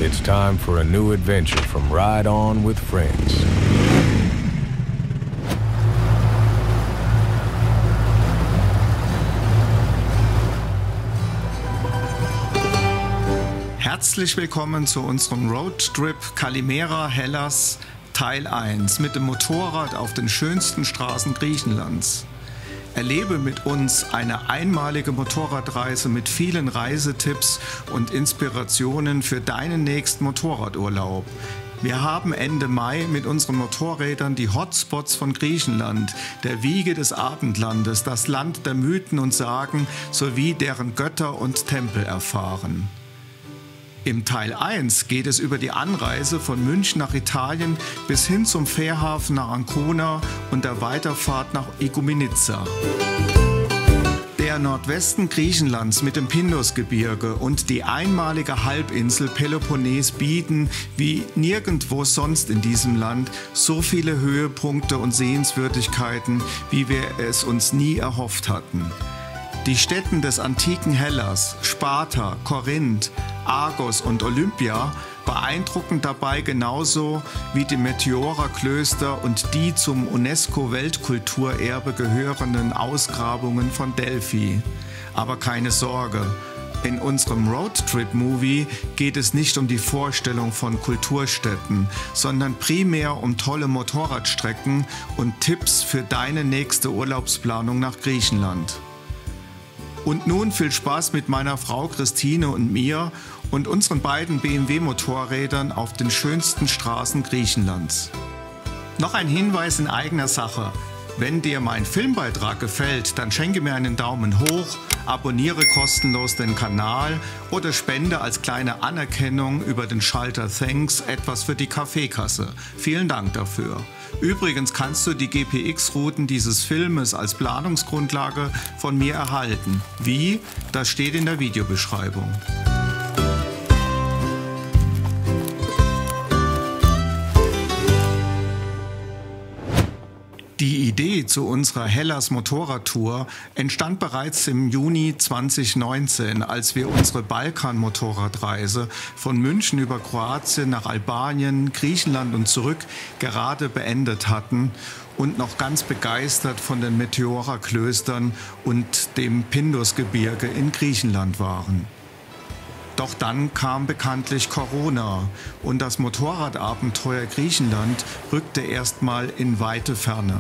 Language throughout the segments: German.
It's time for a new adventure from Ride On with Friends. Herzlich willkommen zu unserem Roadtrip Kalimera Hellas Teil 1 mit dem Motorrad auf den schönsten Straßen Griechenlands. Erlebe mit uns eine einmalige Motorradreise mit vielen Reisetipps und Inspirationen für deinen nächsten Motorradurlaub. Wir haben Ende Mai mit unseren Motorrädern die Hotspots von Griechenland, der Wiege des Abendlandes, das Land der Mythen und Sagen sowie deren Götter und Tempel erfahren. Im Teil 1 geht es über die Anreise von München nach Italien bis hin zum Fährhafen nach Ancona und der Weiterfahrt nach Igoumenitsa. Der Nordwesten Griechenlands mit dem Pindusgebirge und die einmalige Halbinsel Peloponnes bieten, wie nirgendwo sonst in diesem Land, so viele Höhepunkte und Sehenswürdigkeiten, wie wir es uns nie erhofft hatten. Die Stätten des antiken Hellas, Sparta, Korinth, Argos und Olympia beeindrucken dabei genauso wie die Meteora-Klöster und die zum UNESCO-Weltkulturerbe gehörenden Ausgrabungen von Delphi. Aber keine Sorge, in unserem Roadtrip-Movie geht es nicht um die Vorstellung von Kulturstätten, sondern primär um tolle Motorradstrecken und Tipps für deine nächste Urlaubsplanung nach Griechenland. Und nun viel Spaß mit meiner Frau Christine und mir und unseren beiden BMW-Motorrädern auf den schönsten Straßen Griechenlands. Noch ein Hinweis in eigener Sache. Wenn dir mein Filmbeitrag gefällt, dann schenke mir einen Daumen hoch, abonniere kostenlos den Kanal oder spende als kleine Anerkennung über den Schalter Thanks etwas für die Kaffeekasse. Vielen Dank dafür. Übrigens kannst du die GPX-Routen dieses Filmes als Planungsgrundlage von mir erhalten. Wie? Das steht in der Videobeschreibung. Die Idee zu unserer Hellas Motorradtour entstand bereits im Juni 2019, als wir unsere Balkan-Motorradreise von München über Kroatien nach Albanien, Griechenland und zurück gerade beendet hatten und noch ganz begeistert von den Meteora-Klöstern und dem Pindusgebirge in Griechenland waren. Doch dann kam bekanntlich Corona und das Motorradabenteuer Griechenland rückte erstmal in weite Ferne.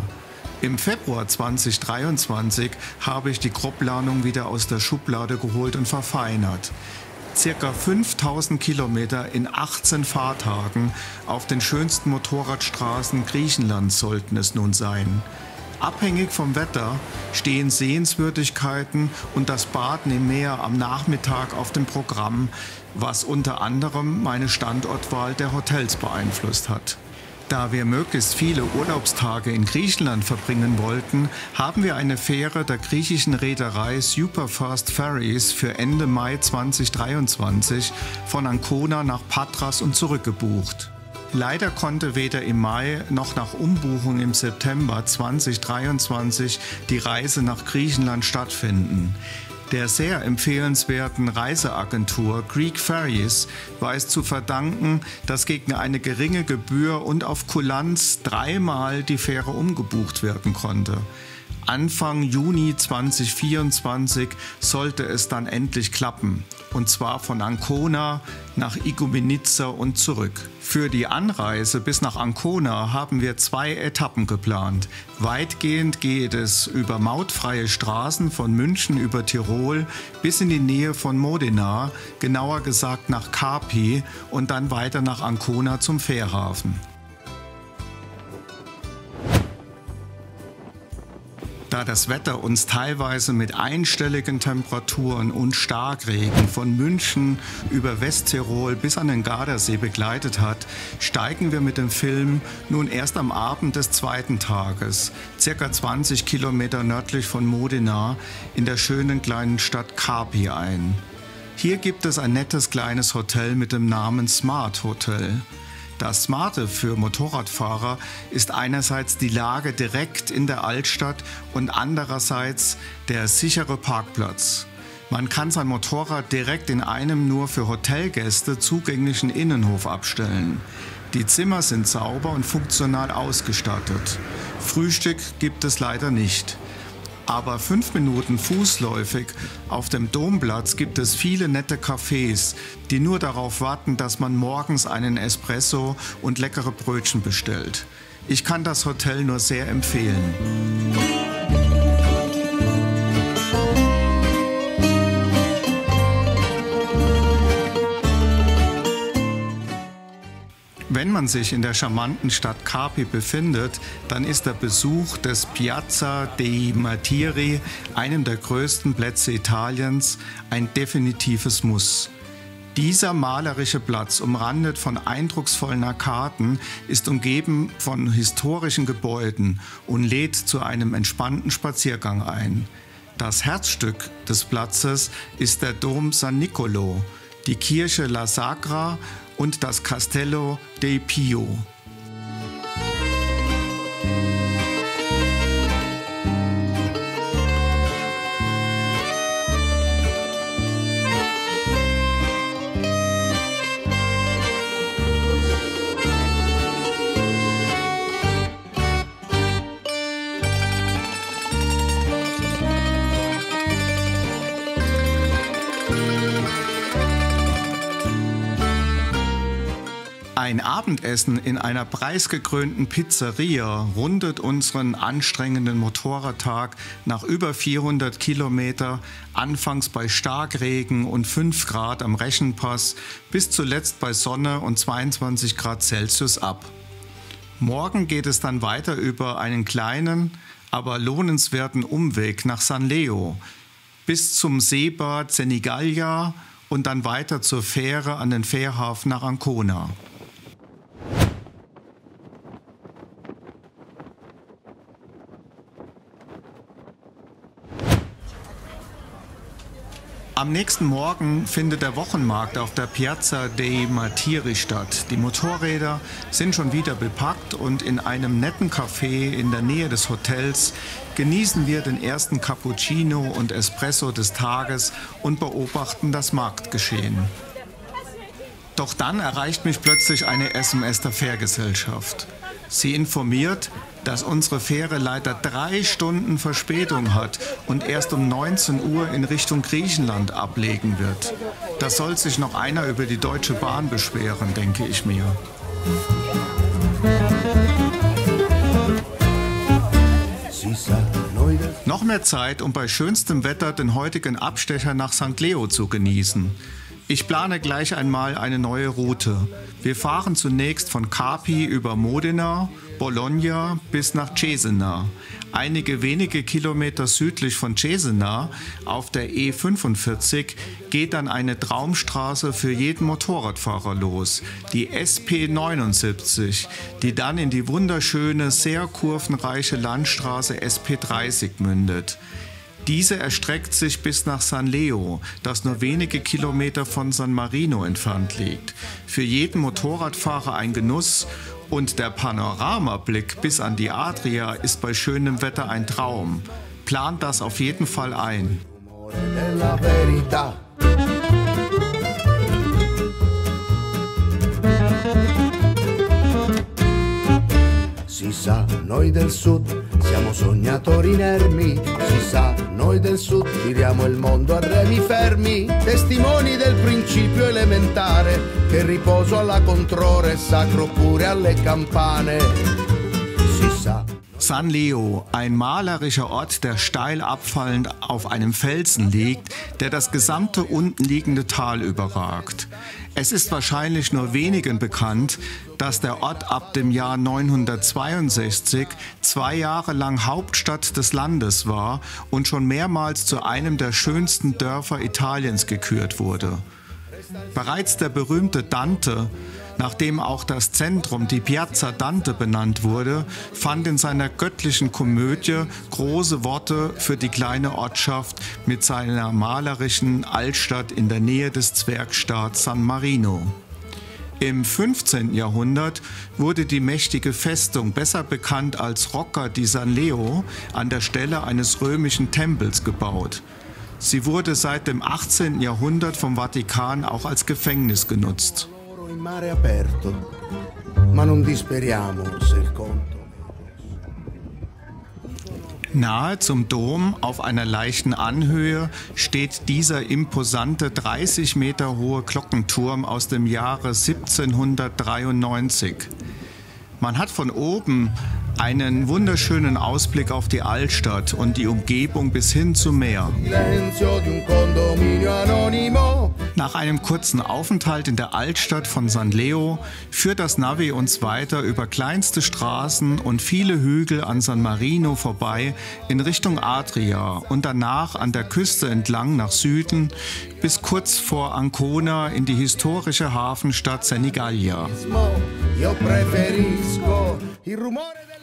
Im Februar 2023 habe ich die Grobplanung wieder aus der Schublade geholt und verfeinert. Circa 5000 Kilometer in 18 Fahrtagen auf den schönsten Motorradstraßen Griechenlands sollten es nun sein. Abhängig vom Wetter stehen Sehenswürdigkeiten und das Baden im Meer am Nachmittag auf dem Programm, was unter anderem meine Standortwahl der Hotels beeinflusst hat. Da wir möglichst viele Urlaubstage in Griechenland verbringen wollten, haben wir eine Fähre der griechischen Reederei Superfast Ferries für Ende Mai 2023 von Ancona nach Patras und zurück gebucht. Leider konnte weder im Mai noch nach Umbuchung im September 2023 die Reise nach Griechenland stattfinden. Der sehr empfehlenswerten Reiseagentur Greek Ferries war es zu verdanken, dass gegen eine geringe Gebühr und auf Kulanz dreimal die Fähre umgebucht werden konnte. Anfang Juni 2024 sollte es dann endlich klappen, und zwar von Ancona nach Igoumenitsa und zurück. Für die Anreise bis nach Ancona haben wir 2 Etappen geplant. Weitgehend geht es über mautfreie Straßen von München über Tirol bis in die Nähe von Modena, genauer gesagt nach Carpi und dann weiter nach Ancona zum Fährhafen. Da das Wetter uns teilweise mit einstelligen Temperaturen und Starkregen von München über Westtirol bis an den Gardasee begleitet hat, steigen wir mit dem Film nun erst am Abend des zweiten Tages, ca. 20 Kilometer nördlich von Modena, in der schönen kleinen Stadt Carpi ein. Hier gibt es ein nettes kleines Hotel mit dem Namen Smart Hotel. Das Smarte für Motorradfahrer ist einerseits die Lage direkt in der Altstadt und andererseits der sichere Parkplatz. Man kann sein Motorrad direkt in einem nur für Hotelgäste zugänglichen Innenhof abstellen. Die Zimmer sind sauber und funktional ausgestattet. Frühstück gibt es leider nicht. Aber 5 Minuten fußläufig auf dem Domplatz gibt es viele nette Cafés, die nur darauf warten, dass man morgens einen Espresso und leckere Brötchen bestellt. Ich kann das Hotel nur sehr empfehlen. Wenn man sich in der charmanten Stadt Capri befindet, dann ist der Besuch des Piazza dei Martiri, einem der größten Plätze Italiens, ein definitives Muss. Dieser malerische Platz, umrandet von eindrucksvollen Arkaden, ist umgeben von historischen Gebäuden und lädt zu einem entspannten Spaziergang ein. Das Herzstück des Platzes ist der Dom San Niccolò, die Kirche La Sagra und das Castello dei Pio. Ein Abendessen in einer preisgekrönten Pizzeria rundet unseren anstrengenden Motorradtag nach über 400 Kilometer, anfangs bei Starkregen und 5 Grad am Rechenpass, bis zuletzt bei Sonne und 22 Grad Celsius ab. Morgen geht es dann weiter über einen kleinen, aber lohnenswerten Umweg nach San Leo, bis zum Seebad Senigallia und dann weiter zur Fähre an den Fährhafen nach Ancona. Am nächsten Morgen findet der Wochenmarkt auf der Piazza dei Martiri statt. Die Motorräder sind schon wieder bepackt und in einem netten Café in der Nähe des Hotels genießen wir den ersten Cappuccino und Espresso des Tages und beobachten das Marktgeschehen. Doch dann erreicht mich plötzlich eine SMS der Fährgesellschaft. Sie informiert, dass unsere Fähre leider 3 Stunden Verspätung hat und erst um 19 Uhr in Richtung Griechenland ablegen wird. Da soll sich noch einer über die Deutsche Bahn beschweren, denke ich mir. Noch mehr Zeit, um bei schönstem Wetter den heutigen Abstecher nach St. Leo zu genießen. Ich plane gleich einmal eine neue Route. Wir fahren zunächst von Capri über Modena, Bologna bis nach Cesena. Einige wenige Kilometer südlich von Cesena, auf der E45, geht dann eine Traumstraße für jeden Motorradfahrer los, die SP79, die dann in die wunderschöne, sehr kurvenreiche Landstraße SP30 mündet. Diese erstreckt sich bis nach San Leo, das nur wenige Kilometer von San Marino entfernt liegt. Für jeden Motorradfahrer ein Genuss und der Panoramablick bis an die Adria ist bei schönem Wetter ein Traum. Plant das auf jeden Fall ein. Si sa, noi del Sud siamo sognatori inermi. Si sa, noi del Sud giriamo il mondo a remi fermi, testimoni del principio elementare che il riposo alla controre è sacro pure alle campane. Si sa. San Leo, ein malerischer Ort, der steil abfallend auf einem Felsen liegt, der das gesamte unten liegende Tal überragt. Es ist wahrscheinlich nur wenigen bekannt, dass der Ort ab dem Jahr 962 2 Jahre lang Hauptstadt des Landes war und schon mehrmals zu einem der schönsten Dörfer Italiens gekürt wurde. Bereits der berühmte Dante, nach dem auch das Zentrum, die Piazza Dante, benannt wurde, fand in seiner göttlichen Komödie große Worte für die kleine Ortschaft mit seiner malerischen Altstadt in der Nähe des Zwergstaats San Marino. Im 15. Jahrhundert wurde die mächtige Festung, besser bekannt als Rocca di San Leo, an der Stelle eines römischen Tempels gebaut. Sie wurde seit dem 18. Jahrhundert vom Vatikan auch als Gefängnis genutzt. Nahe zum Dom, auf einer leichten Anhöhe, steht dieser imposante 30 Meter hohe Glockenturm aus dem Jahre 1793. Man hat von oben einen wunderschönen Ausblick auf die Altstadt und die Umgebung bis hin zum Meer. Nach einem kurzen Aufenthalt in der Altstadt von San Leo führt das Navi uns weiter über kleinste Straßen und viele Hügel an San Marino vorbei in Richtung Adria und danach an der Küste entlang nach Süden bis kurz vor Ancona in die historische Hafenstadt Senigallia.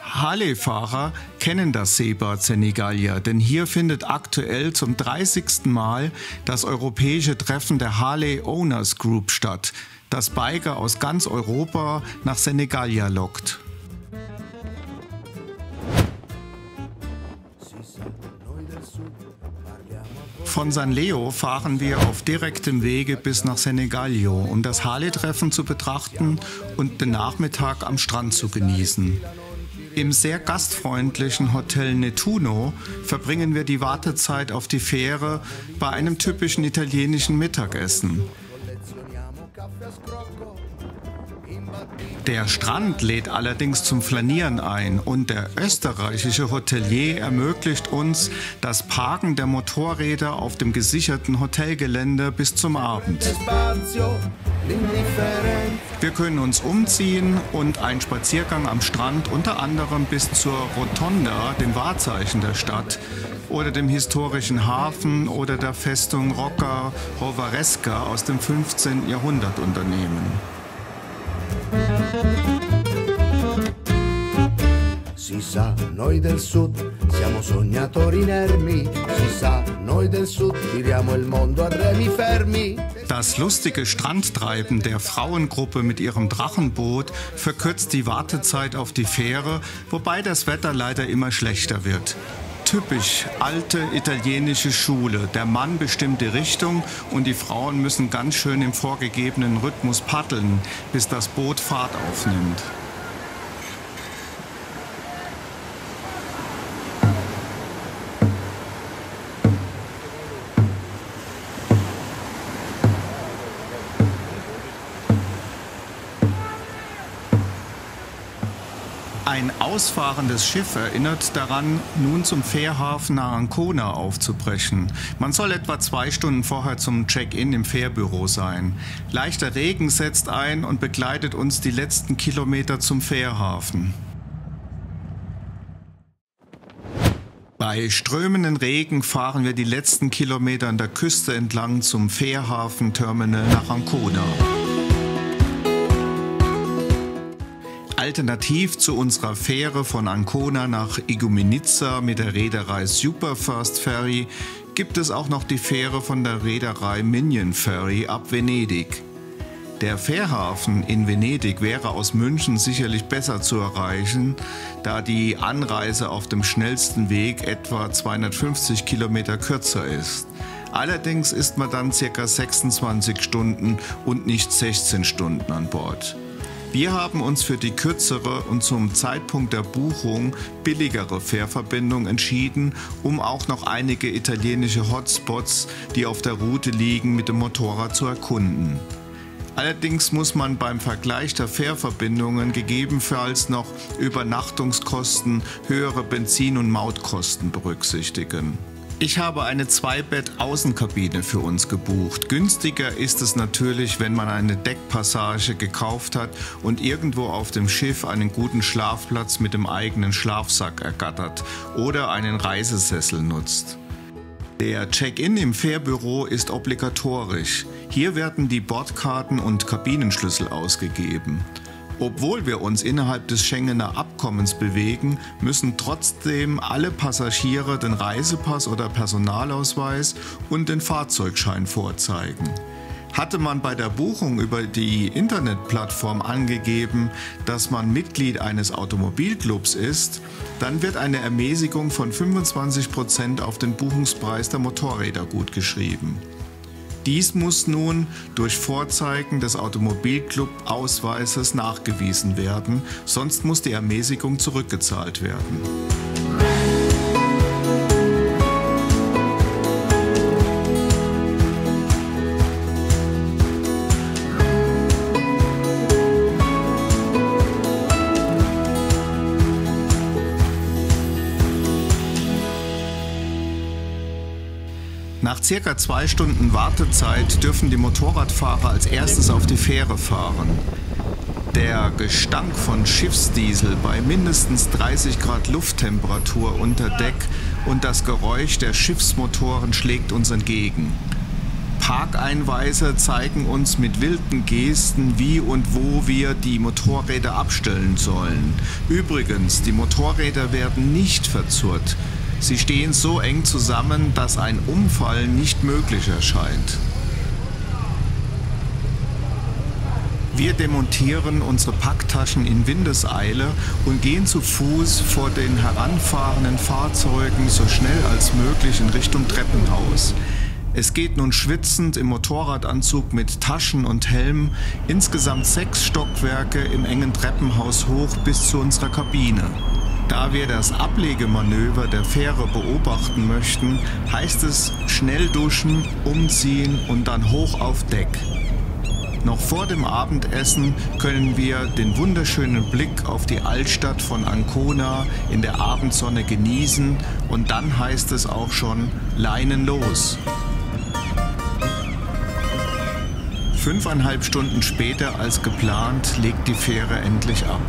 Harley-Fahrer kennen das Seebad Senigallia, denn hier findet aktuell zum 30. Mal das europäische Treffen der Harley Owners Group statt, das Biker aus ganz Europa nach Senigallia lockt. Von San Leo fahren wir auf direktem Wege bis nach Senigallia, um das Harley-Treffen zu betrachten und den Nachmittag am Strand zu genießen. Im sehr gastfreundlichen Hotel Nettuno verbringen wir die Wartezeit auf die Fähre bei einem typischen italienischen Mittagessen. Der Strand lädt allerdings zum Flanieren ein und der österreichische Hotelier ermöglicht uns das Parken der Motorräder auf dem gesicherten Hotelgelände bis zum Abend. Wir können uns umziehen und einen Spaziergang am Strand unter anderem bis zur Rotonda, dem Wahrzeichen der Stadt, oder dem historischen Hafen oder der Festung Rocca Rovaresca aus dem 15. Jahrhundert unternehmen. Si sa, noi del Sud siamo sognatori inermi. Si sa, noi del Sud giriamo il mondo a remi fermi. Das lustige Strandtreiben der Frauengruppe mit ihrem Drachenboot verkürzt die Wartezeit auf die Fähre, wobei das Wetter leider immer schlechter wird. Typisch alte italienische Schule. Der Mann bestimmt die Richtung und die Frauen müssen ganz schön im vorgegebenen Rhythmus paddeln, bis das Boot Fahrt aufnimmt. Ein ausfahrendes Schiff erinnert daran, nun zum Fährhafen nach Ancona aufzubrechen. Man soll etwa 2 Stunden vorher zum Check-in im Fährbüro sein. Leichter Regen setzt ein und begleitet uns die letzten Kilometer zum Fährhafen. Bei strömenden Regen fahren wir die letzten Kilometer an der Küste entlang zum Fährhafen-Terminal nach Ancona. Alternativ zu unserer Fähre von Ancona nach Igoumenitsa mit der Reederei Superfast Ferry gibt es auch noch die Fähre von der Reederei Minion Ferry ab Venedig. Der Fährhafen in Venedig wäre aus München sicherlich besser zu erreichen, da die Anreise auf dem schnellsten Weg etwa 250 Kilometer kürzer ist. Allerdings ist man dann ca. 26 Stunden und nicht 16 Stunden an Bord. Wir haben uns für die kürzere und zum Zeitpunkt der Buchung billigere Fährverbindung entschieden, um auch noch einige italienische Hotspots, die auf der Route liegen, mit dem Motorrad zu erkunden. Allerdings muss man beim Vergleich der Fährverbindungen gegebenenfalls noch Übernachtungskosten, höhere Benzin- und Mautkosten berücksichtigen. Ich habe eine 2-Bett-Außenkabine für uns gebucht. Günstiger ist es natürlich, wenn man eine Deckpassage gekauft hat und irgendwo auf dem Schiff einen guten Schlafplatz mit dem eigenen Schlafsack ergattert oder einen Reisesessel nutzt. Der Check-in im Fährbüro ist obligatorisch. Hier werden die Bordkarten und Kabinenschlüssel ausgegeben. Obwohl wir uns innerhalb des Schengener Abkommens bewegen, müssen trotzdem alle Passagiere den Reisepass oder Personalausweis und den Fahrzeugschein vorzeigen. Hatte man bei der Buchung über die Internetplattform angegeben, dass man Mitglied eines Automobilclubs ist, dann wird eine Ermäßigung von 25% auf den Buchungspreis der Motorräder gutgeschrieben. Dies muss nun durch Vorzeigen des Automobilclub-Ausweises nachgewiesen werden, sonst muss die Ermäßigung zurückgezahlt werden. Nach ca. 2 Stunden Wartezeit dürfen die Motorradfahrer als erstes auf die Fähre fahren. Der Gestank von Schiffsdiesel bei mindestens 30 Grad Lufttemperatur unter Deck und das Geräusch der Schiffsmotoren schlägt uns entgegen. Parkeinweiser zeigen uns mit wilden Gesten, wie und wo wir die Motorräder abstellen sollen. Übrigens, die Motorräder werden nicht verzurrt. Sie stehen so eng zusammen, dass ein Umfall nicht möglich erscheint. Wir demontieren unsere Packtaschen in Windeseile und gehen zu Fuß vor den heranfahrenden Fahrzeugen so schnell als möglich in Richtung Treppenhaus. Es geht nun schwitzend im Motorradanzug mit Taschen und Helm insgesamt 6 Stockwerke im engen Treppenhaus hoch bis zu unserer Kabine. Da wir das Ablegemanöver der Fähre beobachten möchten, heißt es schnell duschen, umziehen und dann hoch auf Deck. Noch vor dem Abendessen können wir den wunderschönen Blick auf die Altstadt von Ancona in der Abendsonne genießen und dann heißt es auch schon Leinen los. 5,5 Stunden später als geplant legt die Fähre endlich ab.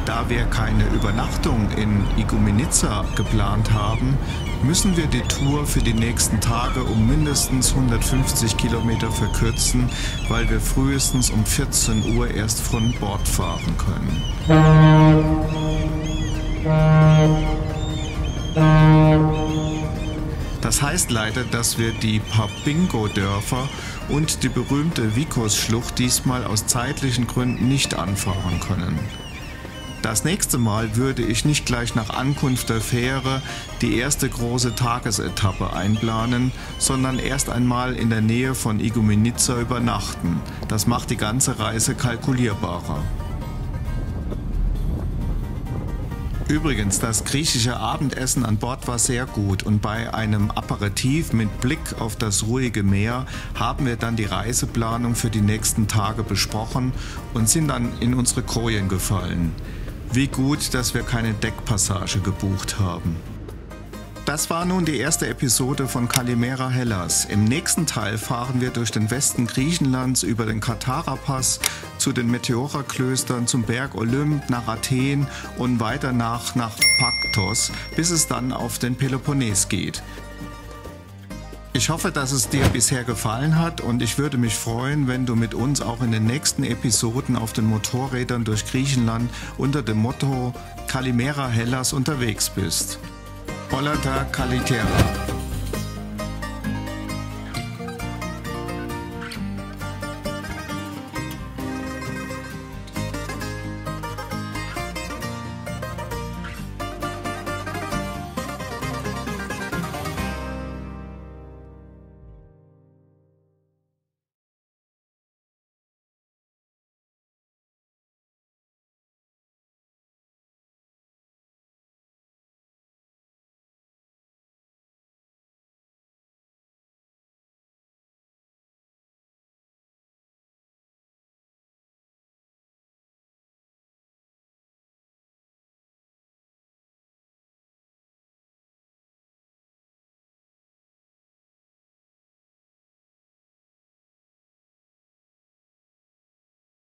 Da wir keine Übernachtung in Igoumenitsa geplant haben, müssen wir die Tour für die nächsten Tage um mindestens 150 Kilometer verkürzen, weil wir frühestens um 14 Uhr erst von Bord fahren können. Das heißt leider, dass wir die Papingo-Dörfer und die berühmte Vikos-Schlucht diesmal aus zeitlichen Gründen nicht anfahren können. Das nächste Mal würde ich nicht gleich nach Ankunft der Fähre die erste große Tagesetappe einplanen, sondern erst einmal in der Nähe von Igoumenitsa übernachten. Das macht die ganze Reise kalkulierbarer. Übrigens, das griechische Abendessen an Bord war sehr gut und bei einem Aperitif mit Blick auf das ruhige Meer haben wir dann die Reiseplanung für die nächsten Tage besprochen und sind dann in unsere Kojen gefallen. Wie gut, dass wir keine Deckpassage gebucht haben. Das war nun die erste Episode von Kalimera Hellas. Im nächsten Teil fahren wir durch den Westen Griechenlands über den Katara-Pass zu den Meteora-Klöstern, zum Berg Olymp, nach Athen und weiter nach Paktos, bis es dann auf den Peloponnes geht. Ich hoffe, dass es dir bisher gefallen hat und ich würde mich freuen, wenn du mit uns auch in den nächsten Episoden auf den Motorrädern durch Griechenland unter dem Motto Kalimera Hellas unterwegs bist. Hollata Kalitera.